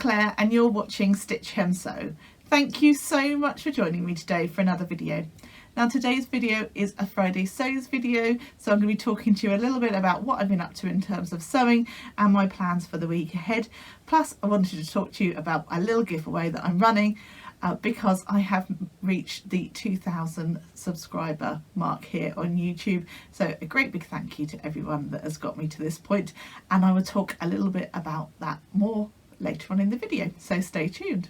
Claire and you're watching Stitch Hem Sew. Thank you so much for joining me today for another video. Now today's video is a Friday Sews video, so I'm going to be talking to you a little bit about what I've been up to in terms of sewing and my plans for the week ahead. Plus I wanted to talk to you about a little giveaway that I'm running because I have reached the 2,000 subscriber mark here on YouTube. So a great big thank you to everyone that has got me to this point, and I will talk a little bit about that more later on in the video, so stay tuned.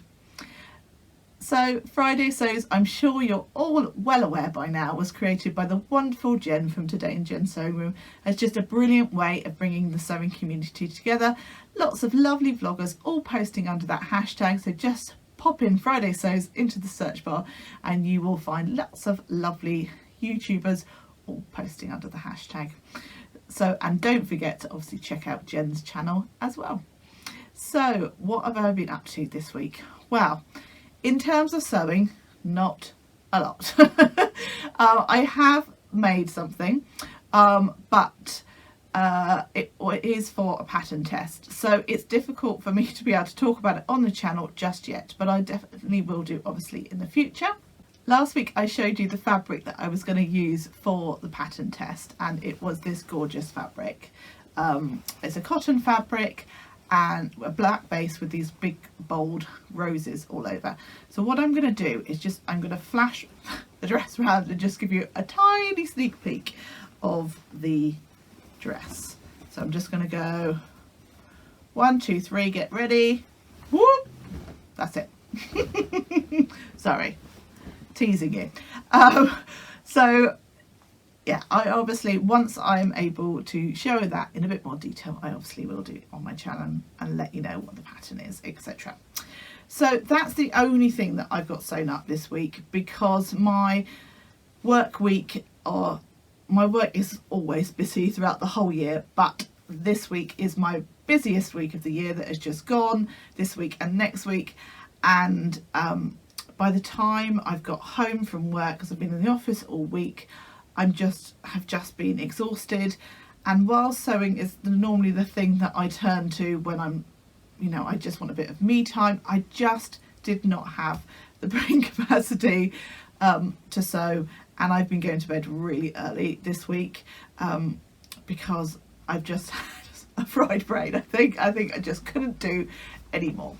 So Friday Sews, I'm sure you're all well aware by now, was created by the wonderful Jen from Today in Jen's Sewing Room as just a brilliant way of bringing the sewing community together. Lots of lovely vloggers all posting under that hashtag, so just pop in Friday Sews into the search bar and you will find lots of lovely YouTubers all posting under the hashtag. So, and don't forget to obviously check out Jen's channel as well. So what have I been up to this week? Well, in terms of sewing, not a lot. I have made something, but it is for a pattern test, so it's difficult for me to be able to talk about it on the channel just yet, but I definitely will do obviously in the future. Last week I showed you the fabric that I was going to use for the pattern test, and it was this gorgeous fabric. It's a cotton fabric and a black base with these big bold roses all over. So what I'm going to do is I'm going to flash the dress around and just give you a tiny sneak peek of the dress. So I'm just going to go 1, 2, 3, get ready. Whoop! That's it. Sorry, teasing you. So yeah, I obviously, once I'm able to show that in a bit more detail, I obviously will do it on my channel and let you know what the pattern is, etc. So that's the only thing that I've got sewn up this week, because my work week, or my work is always busy throughout the whole year, but this week is my busiest week of the year that has just gone, this week and next week. And by the time I've got home from work, because I've been in the office all week, have just been exhausted. And while sewing is normally the thing that I turn to when I'm, I just want a bit of me time, I just did not have the brain capacity to sew, and I've been going to bed really early this week because I've just had a fried brain. I think I just couldn't do anymore.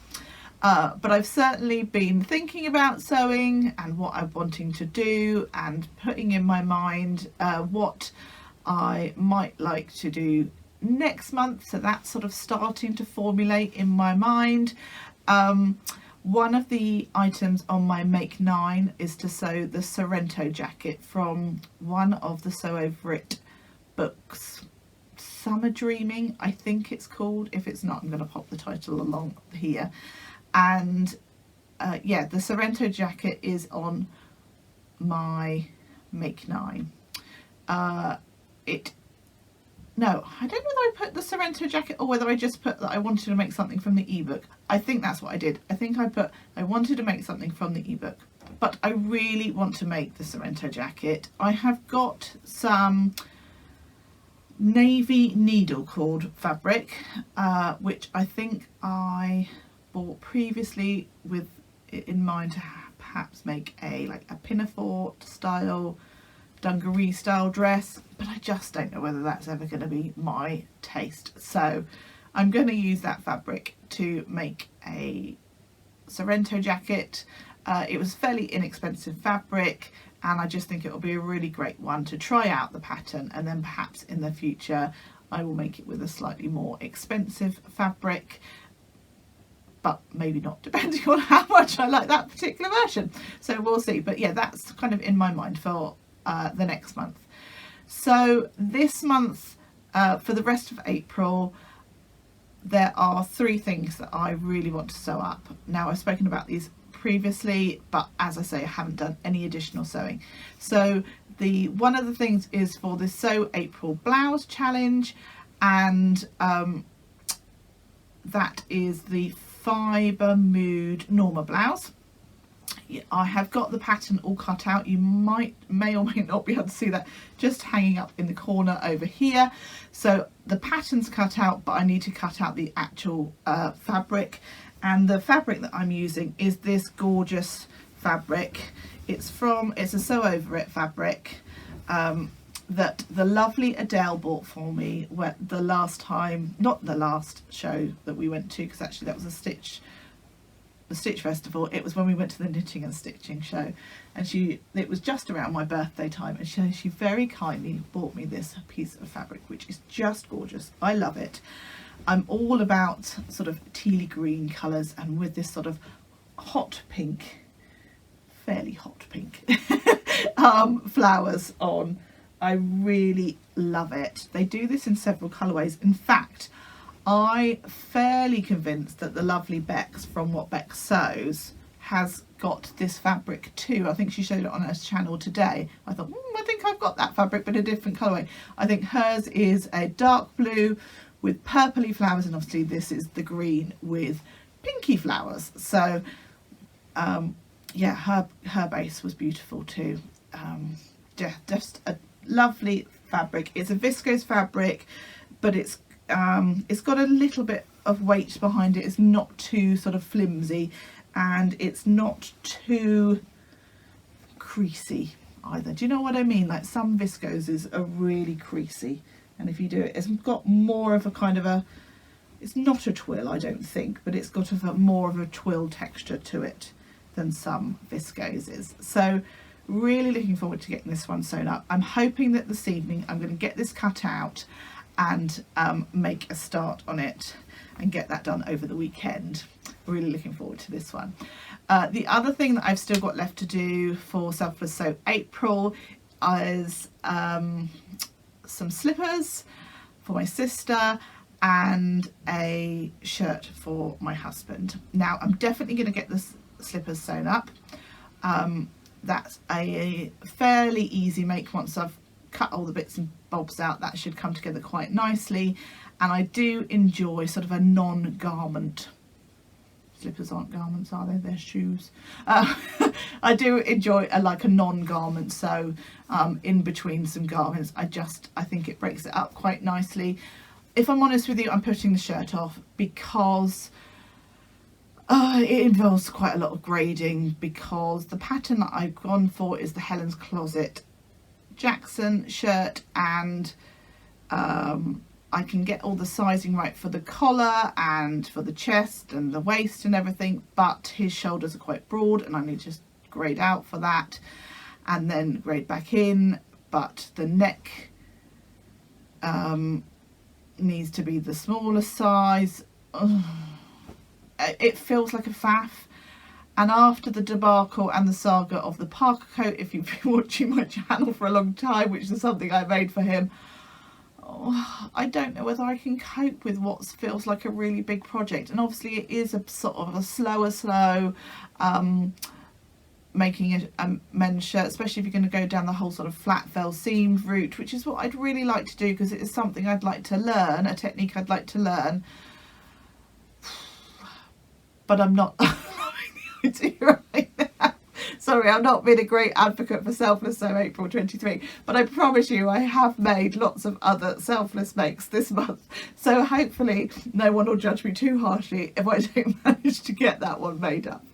But I've certainly been thinking about sewing and what I'm wanting to do, and putting in my mind what I might like to do next month. So that's sort of starting to formulate in my mind. One of the items on my Make 9 is to sew the Sorrento jacket from one of the Sew Over It books. Summer Dreaming, I think it's called. If it's not, I'm going to pop the title along here. And yeah, the Sorrento jacket is on my Make 9. No, I don't know whether I put the Sorrento jacket or whether I just put that I wanted to make something from the ebook. I think that's what I did. I think I put I wanted to make something from the ebook, but I really want to make the Sorrento jacket. I have got some navy needle cord fabric, which I think I bought previously with it in mind to perhaps make a pinafore style, dungaree style dress, but I just don't know whether that's ever going to be my taste. So I'm going to use that fabric to make a Sorrento jacket. It was fairly inexpensive fabric, and I just think it will be a really great one to try out the pattern, and then perhaps in the future I will make it with a slightly more expensive fabric, but maybe not, depending on how much I like that particular version. So we'll see. But yeah, that's kind of in my mind for the next month. So this month, for the rest of April, there are 3 things that I really want to sew up. Now, I've spoken about these previously, but as I say, I haven't done any additional sewing. So one of the things is for the Sew April Blouse Challenge, and that is the Fibre Mood Norma blouse. I have got the pattern all cut out. You may or may not be able to see that just hanging up in the corner over here. So the pattern's cut out, but I need to cut out the actual fabric, And the fabric that I'm using is this gorgeous fabric. It's a Sew Over It fabric that the lovely Adele bought for me the last time, not the last show that we went to, because actually that was the Stitch Festival. It was when we went to the Knitting and Stitching show, and it was just around my birthday time, and she very kindly bought me this piece of fabric, which is just gorgeous. I love it. I'm all about sort of tealy green colours, and with this sort of hot pink, fairly hot pink flowers on. I really love it. They do this in several colourways. In fact, I'm fairly convinced that the lovely Bex from What Bex Sews has got this fabric too. I think she showed it on her channel today. I thought, I think I've got that fabric, but a different colourway. I think hers is a dark blue with purpley flowers, and obviously this is the green with pinky flowers. So yeah, her base was beautiful too. Just a lovely fabric. It's a viscose fabric, but it's got a little bit of weight behind it. It's not too sort of flimsy, and it's not too creasy either. Do you know what I mean? Like some viscoses are really creasy, and if you do it, it's got more of a kind of a, it's not a twill, I don't think, but it's got more of a twill texture to it than some viscoses. So really looking forward to getting this one sewn up. I'm hoping that this evening I'm going to get this cut out and make a start on it and get that done over the weekend. Really looking forward to this one. The other thing that I've still got left to do for Selfless Sew April is some slippers for my sister and a shirt for my husband. Now I'm definitely going to get the slippers sewn up. That's a fairly easy make. Once I've cut all the bits and bobs out, that should come together quite nicely. And I do enjoy sort of a non-garment. Slippers aren't garments, are they? They're shoes. I do enjoy a non-garment sew in between some garments. I think it breaks it up quite nicely. If I'm honest with you, I'm putting the shirt off because it involves quite a lot of grading, because the pattern that I've gone for is the Helen's Closet Jackson shirt, and I can get all the sizing right for the collar and for the chest and the waist and everything, but his shoulders are quite broad and I need to just grade out for that and then grade back in. But the neck needs to be the smaller size. It feels like a faff. And after the debacle and the saga of the Parker coat, if you've been watching my channel for a long time, which is something I made for him, I don't know whether I can cope with what feels like a really big project. And obviously it is a sort of a slow making a men's shirt, especially if you're going to go down the whole sort of flat fell seamed route, which is what I'd really like to do, because it is something I'd like to learn, a technique I'd like to learn. But I'm not right now. Sorry, I'm not being a great advocate for Selfless Sew April 23, but I promise you I have made lots of other selfless makes this month, so hopefully no one will judge me too harshly if I don't manage to get that one made up.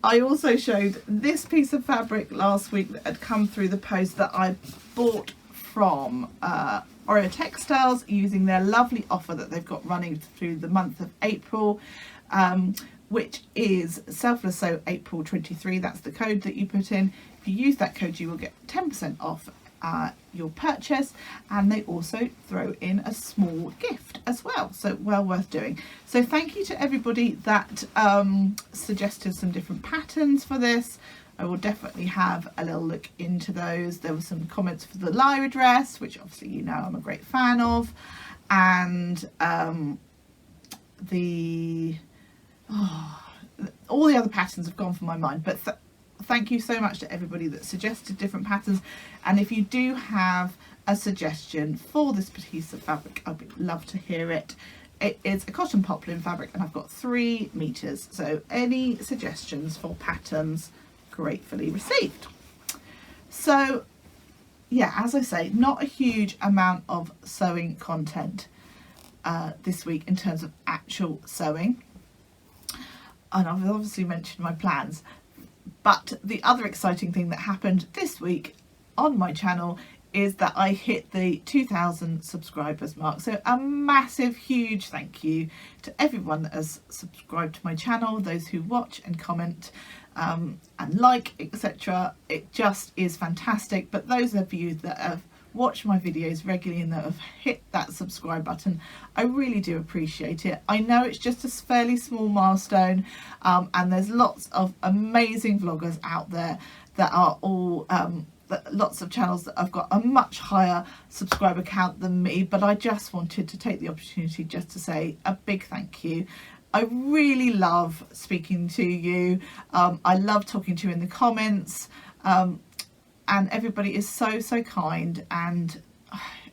I also showed this piece of fabric last week that had come through the post that I bought from Oreo Textiles, using their lovely offer that they've got running through the month of April, which is Selfless Sew April 23. That's the code that you put in. If you use that code, you will get 10% off your purchase, and they also throw in a small gift as well, so well worth doing. So thank you to everybody that suggested some different patterns for this. I will definitely have a little look into those. There were some comments for the Lyra dress, which obviously you know I'm a great fan of, and all the other patterns have gone from my mind, but thank you so much to everybody that suggested different patterns. And if you do have a suggestion for this piece of fabric, I'd love to hear it. It is a cotton poplin fabric and I've got 3 meters, so any suggestions for patterns, gratefully received. So yeah, as I say, not a huge amount of sewing content this week in terms of actual sewing, and I've obviously mentioned my plans. But the other exciting thing that happened this week on my channel is that I hit the 2,000 subscribers mark. So a massive, huge thank you to everyone that has subscribed to my channel, those who watch and comment and like, etc. It just is fantastic. But those of you that have watched my videos regularly and that have hit that subscribe button, I really do appreciate it. I know it's just a fairly small milestone, and there's lots of amazing vloggers out there that are all lots of channels that have got a much higher subscriber count than me, but I just wanted to take the opportunity just to say a big thank you. I really love speaking to you. I love talking to you in the comments, and everybody is so kind, and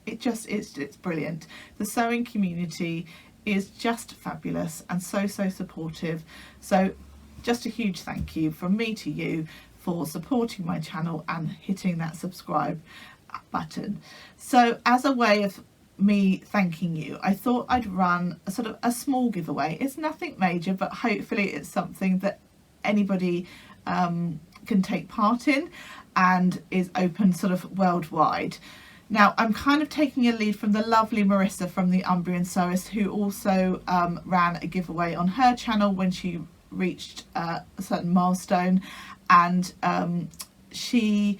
it's brilliant. The sewing community is just fabulous and so supportive. So just a huge thank you from me to you for supporting my channel and hitting that subscribe button. So as a way of me thanking you, I thought I'd run a sort of a small giveaway. It's nothing major, but hopefully it's something that anybody can take part in and is open sort of worldwide. Now I'm kind of taking a lead from the lovely Marisa from the Umbrian Sewist, who also ran a giveaway on her channel when she reached a certain milestone, and she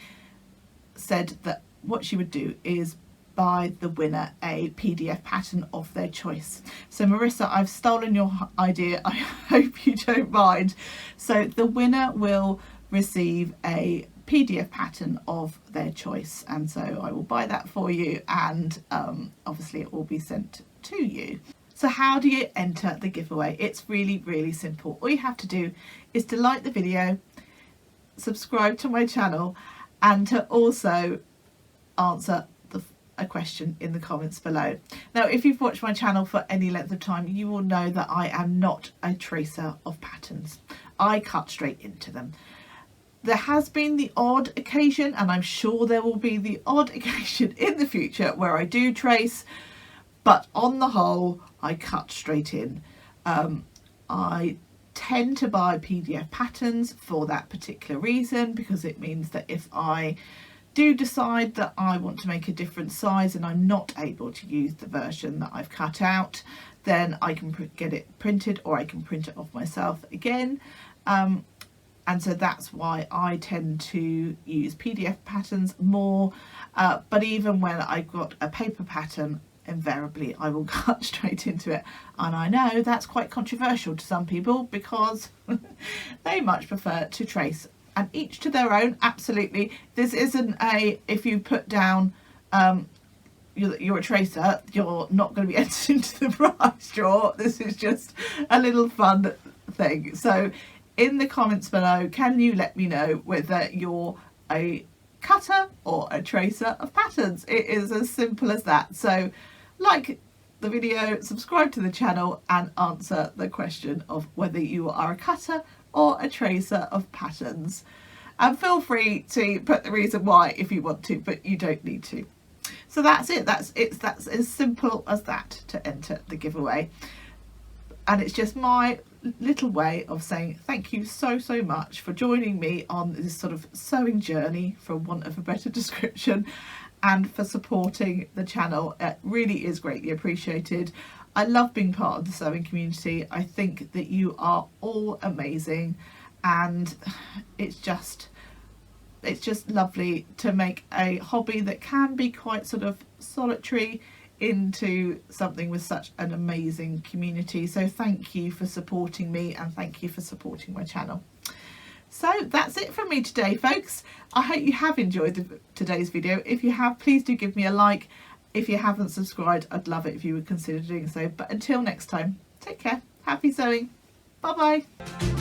said that what she would do is buy the winner a PDF pattern of their choice. So Marisa, I've stolen your idea. I hope you don't mind. So the winner will receive a PDF pattern of their choice, and so I will buy that for you, and obviously it will be sent to you. So how do you enter the giveaway? It's really simple. All you have to do is to like the video, subscribe to my channel, and to also answer a question in the comments below. Now if you've watched my channel for any length of time, you will know that I am not a tracer of patterns. I cut straight into them. There has been the odd occasion, and I'm sure there will be the odd occasion in the future, where I do trace, but on the whole I cut straight in. I tend to buy PDF patterns for that particular reason, because it means that if I do decide that I want to make a different size and I'm not able to use the version that I've cut out, then I can get it printed, or I can print it off myself again. And so that's why I tend to use PDF patterns more, but even when I've got a paper pattern, invariably I will cut straight into it. And I know that's quite controversial to some people, because they much prefer to trace, and each to their own. Absolutely, this isn't a, if you put down you're a tracer, you're not going to be entered into the prize draw. This is just a little fun thing. So in the comments below, can you let me know whether you're a cutter or a tracer of patterns? It is as simple as that. So like the video, subscribe to the channel, and answer the question of whether you are a cutter or a tracer of patterns. And feel free to put the reason why if you want to, but you don't need to. So that's it. That's as simple as that to enter the giveaway. And it's just my little way of saying thank you so much for joining me on this sort of sewing journey, for want of a better description, and for supporting the channel. It really is greatly appreciated. I love being part of the sewing community. I think that you are all amazing, and it's just lovely to make a hobby that can be quite sort of solitary into something with such an amazing community. So thank you for supporting me, and thank you for supporting my channel. So that's it from me today, folks. I hope you have enjoyed today's video. If you have, please do give me a like. If you haven't subscribed, I'd love it if you would consider doing so. But until next time, take care, happy sewing, bye bye.